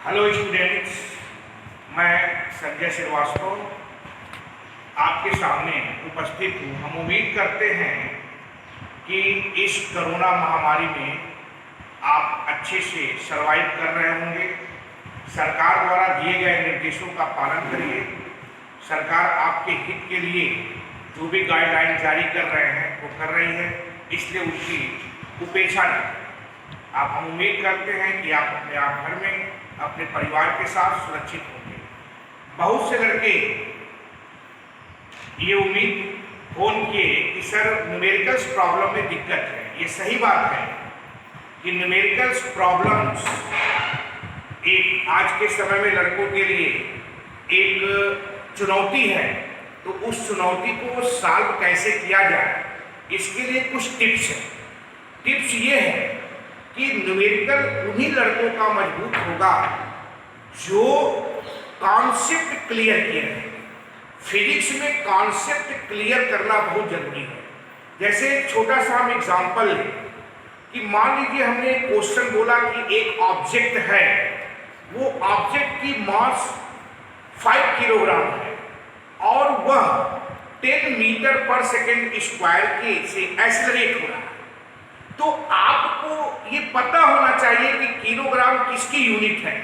Hello students, मैं संजय श्रीवास्तव आपके सामने उपस्थित हूँ। हम उम्मीद करते हैं कि इस कोरोना महामारी में आप अच्छे से सर्वाइव कर रहे होंगे। सरकार द्वारा दिए गए निर्देशों का पालन करिए। सरकार आपके हित के लिए जो भी गाइडलाइन जारी कर रहे हैं वो कर रही है, इसलिए उसकी उपेक्षा नहीं। हम उम्मीद करते हैं कि आप अपने आप घर में अपने परिवार के साथ सुरक्षित होंगे। बहुत से लड़के ये उम्मीद फोन किए कि सर न्यूमेरिकल्स प्रॉब्लम में दिक्कत है। ये सही बात है कि न्यूमेरिकल्स प्रॉब्लम्स एक आज के समय में लड़कों के लिए एक चुनौती है। तो उस चुनौती को सॉल्व कैसे किया जाए, इसके लिए कुछ टिप्स हैं। टिप्स ये है कि न्यूमेरिकल उन्हीं लड़कों का मजबूत होगा जो कॉन्सेप्ट क्लियर किए हैं। फिजिक्स में कॉन्सेप्ट क्लियर करना बहुत जरूरी है। जैसे एक छोटा सा हम एग्जांपल लें कि मान लीजिए हमने एक क्वेश्चन बोला कि एक ऑब्जेक्ट है, वो ऑब्जेक्ट की मास 5 किलोग्राम है और वह 10 मीटर पर सेकेंड स्क्वायर के से एक्सेलरेट हो रहा है। तो आपको ये पता होना चाहिए कि किलोग्राम किसकी यूनिट है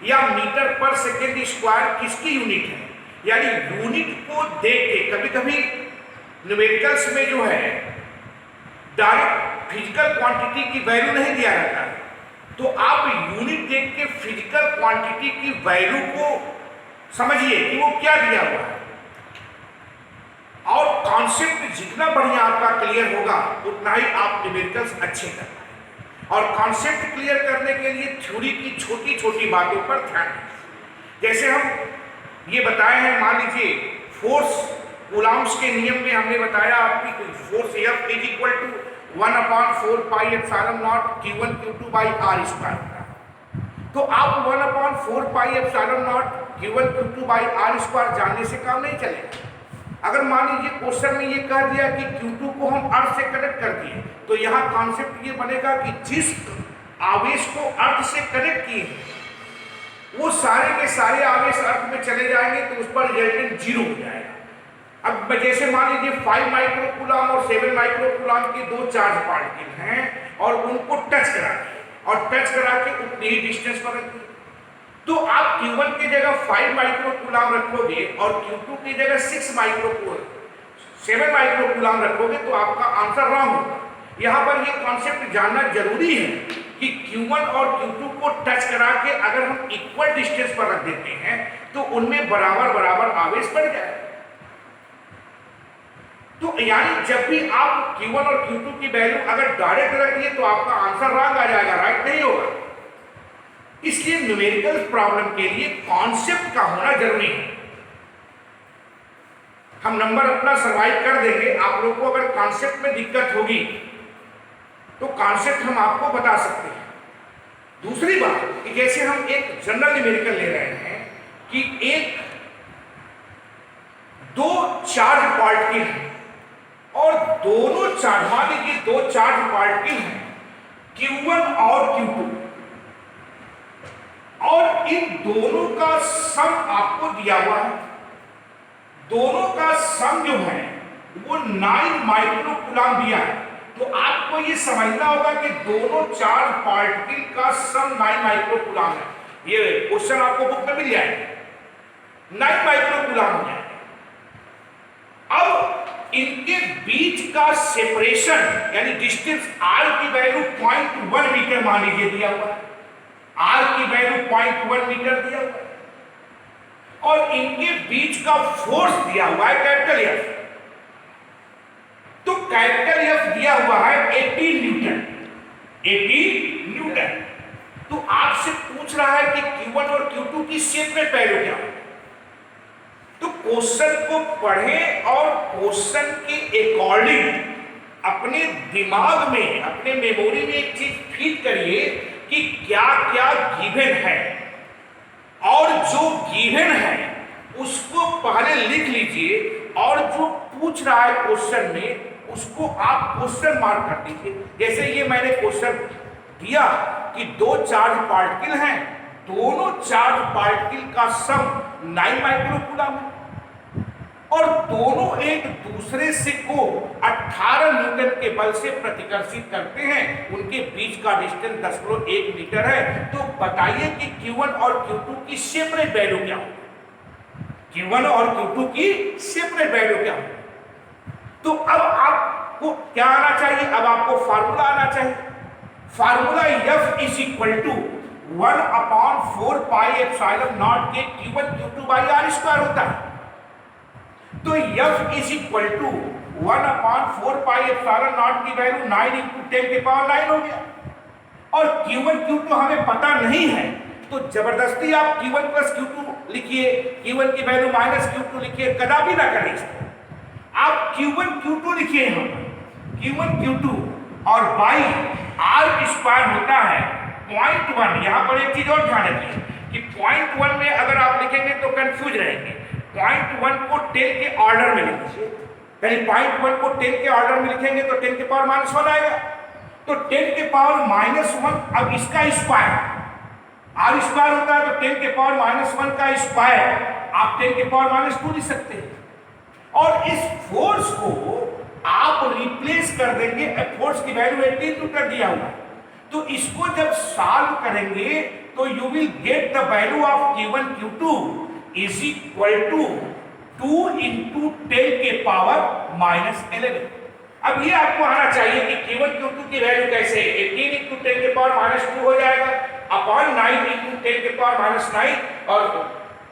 या मीटर पर सेकेंड स्क्वायर किसकी यूनिट है। यानी यूनिट को देख के कभी कभी न्यूमेरिकल्स में जो है डायरेक्ट फिजिकल क्वांटिटी की वैल्यू नहीं दिया रहता है, तो आप यूनिट देख के फिजिकल क्वांटिटी की वैल्यू को समझिए कि वो क्या दिया हुआ है। और कॉन्सेप्ट जितना बढ़िया आपका क्लियर होगा उतना ही आप न्यूमेरिकल्स अच्छे कर पाएंगे। और कॉन्सेप्ट क्लियर करने के लिए थ्योरी की छोटी छोटी बातों पर ध्यान दें। जैसे हम ये बताए हैं, मान लीजिए फोर्स कूलॉम्स के नियम में हमने बताया आपकी force F is equal to 1/4 pi epsilon naught Q1 Q2 by R square. तो आप 1/4 pi epsilon naught Q1 Q2 by R square जानने से काम नहीं चलेगा। अगर मान लीजिए क्वेश्चन में ये कह दिया कि Q2 को हम अर्थ से कनेक्ट कर दिए, तो यहाँ कॉन्सेप्ट ये बनेगा कि जिस आवेश को अर्थ से कनेक्ट किए वो सारे के सारे आवेश अर्थ में चले जाएंगे, तो उस पर रिजल्टेंट 0 हो जाएगा। अब जैसे मान लीजिए 5 माइक्रोकूलम और 7 माइक्रोकूलम के दो चार्ज पार्टिकल हैं और उनको टच करा दिए और टच करा के उतनी ही डिस्टेंस पर रख दिए, तो आप Q1 की जगह 5 माइक्रोकूलम रखोगे और Q2 की जगह 7 माइक्रोकूलम रखोगे तो आपका आंसर रॉन्ग होगा। यहाँ पर ये कॉन्सेप्ट जानना जरूरी है कि Q1 और Q2 को टच करा के अगर हम इक्वल डिस्टेंस पर रख देते हैं तो उनमें बराबर बराबर आवेश बढ़ जाए। तो यानी जब भी आप Q1 और Q2 की वैल्यू अगर डायरेक्ट रखिए तो आपका आंसर रॉन्ग आ जाएगा, राइट नहीं होगा। इसलिए न्यूमेरिकल प्रॉब्लम के लिए कॉन्सेप्ट का होना जरूरी है। हम नंबर अपना सर्वाइव कर देंगे। आप लोगों को अगर कॉन्सेप्ट में दिक्कत होगी तो कॉन्सेप्ट हम आपको बता सकते हैं। दूसरी बात कि जैसे हम एक जनरल न्यूमेरिकल ले रहे हैं कि एक दो चार्ज पार्टिकल हैं और दोनों चार्ज, मान लीजिए दो चार्ज पार्टिकल हैं Q1 और Q2, और इन दोनों का सम आपको दिया हुआ है। दोनों का सम जो है वो 9 माइक्रोकूलम दिया है। तो आपको ये समझना होगा कि दोनों चार्ज पार्टिकल का सम 9 माइक्रोकूलम है। ये क्वेश्चन आपको बुक में मिल जाएगा, 9 माइक्रोकूलम हो जाएगा। अब इनके बीच का सेपरेशन यानी डिस्टेंस R की वैल्यू 0.1 मीटर मान लीजिए दिया हुआ है। R की वैल्यू 0.1 मीटर दिया हुआ है और इनके बीच का फोर्स दिया हुआ है कैपिटल F। तो कैपिटल F दिया हुआ है 18 न्यूटन। 18 न्यूटन। तो आपसे पूछ रहा है कि Q1 और Q2 की शेप में वैल्यू क्या है। तो क्वेश्चन को पढ़ें और क्वेश्चन के अकॉर्डिंग अपने दिमाग में, अपने मेमोरी में एक चीज फीड करिए कि क्या क्या गिवन है, और जो गिवन है उसको पहले लिख लीजिए और जो पूछ रहा है क्वेश्चन में उसको आप क्वेश्चन मार्क कर दीजिए। जैसे ये मैंने क्वेश्चन दिया कि दो चार्ज पार्टिकल हैं दोनों चार्ज पार्टिकल का सम 9 माइक्रोकूलम है और दोनों एक दूसरे से को 18 न्यूटन के बल से प्रतिकर्षित करते हैं। उनके बीच का डिस्टेंस 10.1 मीटर है। तो बताइए कि Q1 और Q2 की सेपरेट वैल्यू क्या होगी? Q1 और Q2 की सेपरेट वैल्यू क्या होगी? तो अब आपको क्या आना चाहिए? अब आपको फार्मूला आना चाहिए। Formula F is equal to 1/4 pi epsilon naught के Q1 Q2 by R square होता है। तो F is equal to 1/4 pi epsilon naught की वैल्यू 9 × 10⁹ हो गया और Q1 Q2 हमें पता नहीं है तो जबरदस्ती आप Q1 + Q2 लिखिए, Q1 की वैल्यू -Q2 लिखिए, कदापि ना करें इसको। आप Q1 Q2 लिखिए, हम Q1 Q2 और बाई R स्क्वायर होता है 0.1। यहां पर एक चीज और ध्यान रखिए कि 0.1 में अगर आप लिखेंगे तो कंफ्यूज रहेंगे। 0.1 को 10 के ऑर्डर में लिखिए, यानी 0.1 को 10 के ऑर्डर में लिखेंगे तो 10 के पावर -1 आएगा। तो 10 के पावर -1, अब इसका स्क्वायर R स्क्वायर होता है तो 10 के पावर -1 का स्क्वायर आप 10 के पावर -2 लिख सकते हैं। और इस फोर्स को आप रिप्लेस कर देंगे, फोर्स की वैल्यू 18 न्यूटन दिया हुआ है। तो इसको जब सॉल्व करेंगे तो you will get the value of Q1 Q2 is equal to 2 × 10 के पावर -11। अब ये आपको आना चाहिए कि Q1 Q2 की वैल्यू कैसे है? 18 × 10 के पावर -2 हो जाएगा अपॉन 9 × 10 के पावर -9 और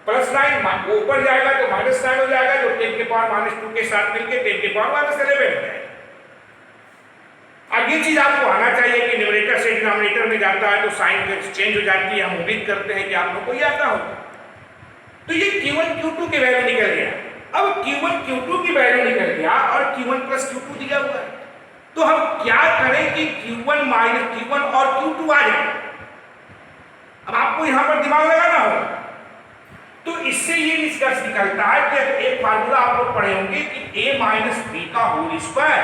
+9 ऊपर जाएगा तो -9 हो जाएगा, जो 10 के पावर -2 के साथ मिलकर 10 के पावर -11 हो जाएगा। अब ये चीज आपको आना चाहिए कि न्यूमरेटर से डिनोमिनेटर में जाता है तो साइन एक्सचेंज हो जाती है। हम उम्मीद करते हैं कि आप लोग को ये आता होगा। तो ये Q1 Q2 की वैल्यू निकल गया। अब Q1 Q2 की वैल्यू निकल गया और Q1 + Q2 दिया हुआ है। तो हम क्या करें कि Q1 और Q2 आ जाए? अब आपको यहां पर दिमाग लगाना होगा। तो इससे ये निष्कर्ष निकलता है कि एक फार्मूला आप लोग पढ़े होंगे कि a - b का whole square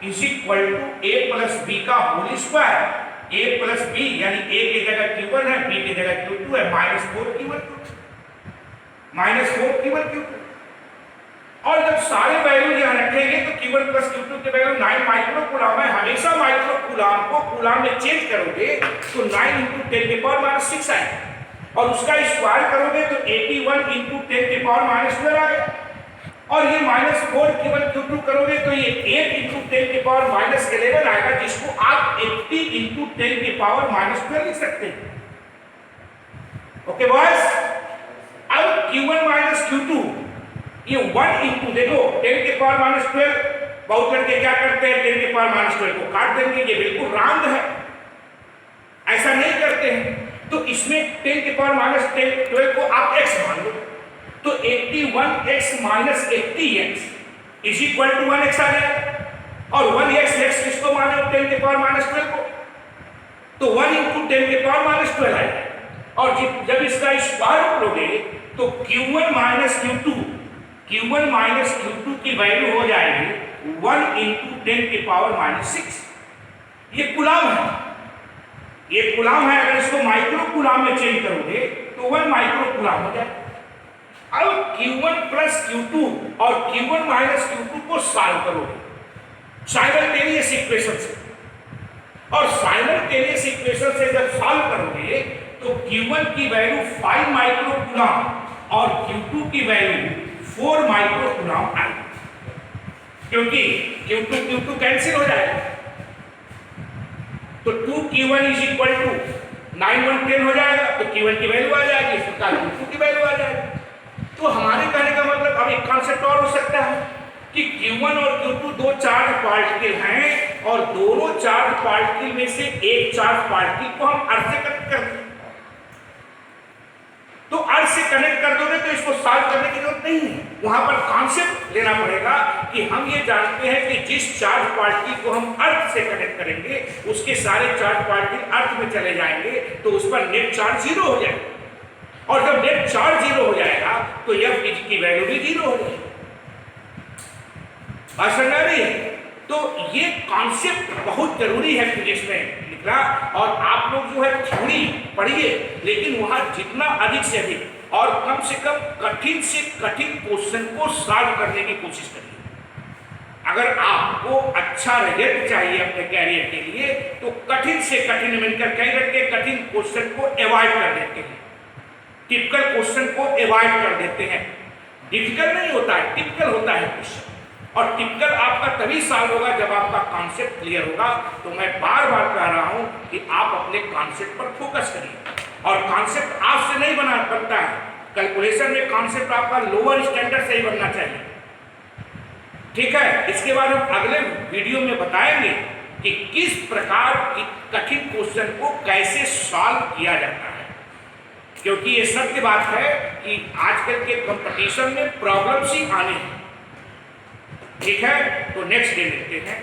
is equal to a + b का होल स्क्वायर। a + b यानी a की जगह Q1 है, b की जगह Q2 है, -4 Q1 Q2। और जब सारे वैल्यू यहां रखेंगे तो Q1 + Q2 की वैल्यू 9 माइक्रोकूलम है। हमेशा माइक्रोकूलम को कूलम में चेंज करोगे तो 9 × 10 के पावर -6 आएगा और उसका स्क्वायर करोगे तो 81 × 10 के पावर -12 आएगा और ये -4 Q1 Q2 करोगे तो ये 8 × 10 के पावर -11 आएगा, जिसको आप 80 × 10 के पावर -12 लिख सकते हैं। ओके बॉयज, अब Q1 - Q2 ये 1 × देखो 10 के पावर -12, बहुत लड़के क्या करते हैं 10 के पावर -12 को काट देंगे। ये बिल्कुल रॉन्ग है, ऐसा नहीं करते हैं। तो इसमें 10 के पावर -12 को आप x मान लो तो 81x - 80x is equal to 1x आ जाएगा और 1x किसको माने 10 के पावर -12 को, तो 1 × 10 के पावर -12 आएगा और जब इसका स्क्वायर लोगे तो Q1 - Q2 की वैल्यू हो जाएगी 1 × 10 के पावर -6। ये कूलम है, ये कूलम है। अगर इसको माइक्रोकूलम में चेंज करोगे तो 1 माइक्रोकूलम हो जाएगा। अब Q1 + Q2 और Q1 - Q2 को सॉल्व करोगे साइमल्टेनियस इक्वेशन से, और साइमल्टेनियस इक्वेशन से जब सॉल्व करोगे तो Q1 की वैल्यू 5 माइक्रोकूलम और Q2 की वैल्यू 4 माइक्रोकूलम आएगी, क्योंकि Q2 कैंसिल हो जाएगा। तो 2Q1 इज इक्वल टू 9 × 1 10 हो जाएगा तो Q1 की वैल्यू आ जाएगी, इस प्रकार Q2 की वैल्यू आ जाएगी। तो हमारे कहने का मतलब अब एक कॉन्सेप्ट और हो सकता है कि Q1 और Q2 दो चार्ज पार्टिकल हैं और दोनों चार्ज पार्टिकल में से एक चार्ज पार्टिकल को हम अर्थ से कनेक्ट कर दें। तो अर्थ से कनेक्ट कर दोगे तो इसको सॉल्व करने की जरूरत नहीं है। वहां पर कॉन्सेप्ट लेना पड़ेगा कि हम ये जानते हैं कि जिस चार्ज पार्टिकल को हम अर्थ से कनेक्ट करेंगे उसके सारे चार्ज पार्टिकल अर्थ में चले जाएंगे तो उस पर नेट चार्ज 0 हो जाएगा और जब नेट चार्ज 0 हो जाएगा तो F की वैल्यू भी 0 हो जाएगी। बात समझ आ रही है? तो ये कॉन्सेप्ट बहुत जरूरी है फिजिक्स में लिखना, और आप लोग जो है थ्योरी पढ़िए, लेकिन वहां जितना अधिक से अधिक और कम से कठिन क्वेश्चन को सॉल्व करने की कोशिश करिए। अगर आपको अच्छा रिजल्ट चाहिए अपने कैरियर के लिए तो कठिन से कठिन मिलकर कई लड़के कठिन क्वेश्चन को अवॉइड कर देते हैं, टिपिकल क्वेश्चन को अवॉइड कर देते हैं। डिफिकल्ट नहीं होता है, टिपिकल होता है क्वेश्चन, और टिपिकल आपका तभी सॉल्व होगा जब आपका कॉन्सेप्ट क्लियर होगा। तो मैं बार बार कह रहा हूं कि आप अपने कॉन्सेप्ट पर फोकस करिए, और कॉन्सेप्ट आपसे नहीं बनता है। कैलकुलेशन में कॉन्सेप्ट आपका लोअर स्टैंडर्ड से ही बनना चाहिए, ठीक है। इसके बाद हम अगले वीडियो में बताएंगे कि किस प्रकार की कठिन क्वेश्चन को कैसे सॉल्व किया जाता है, क्योंकि ये सत्य बात है कि आजकल के कंपटीशन में प्रॉब्लम्स ही आने हैं, ठीक है। तो नेक्स्ट डे मिलते हैं।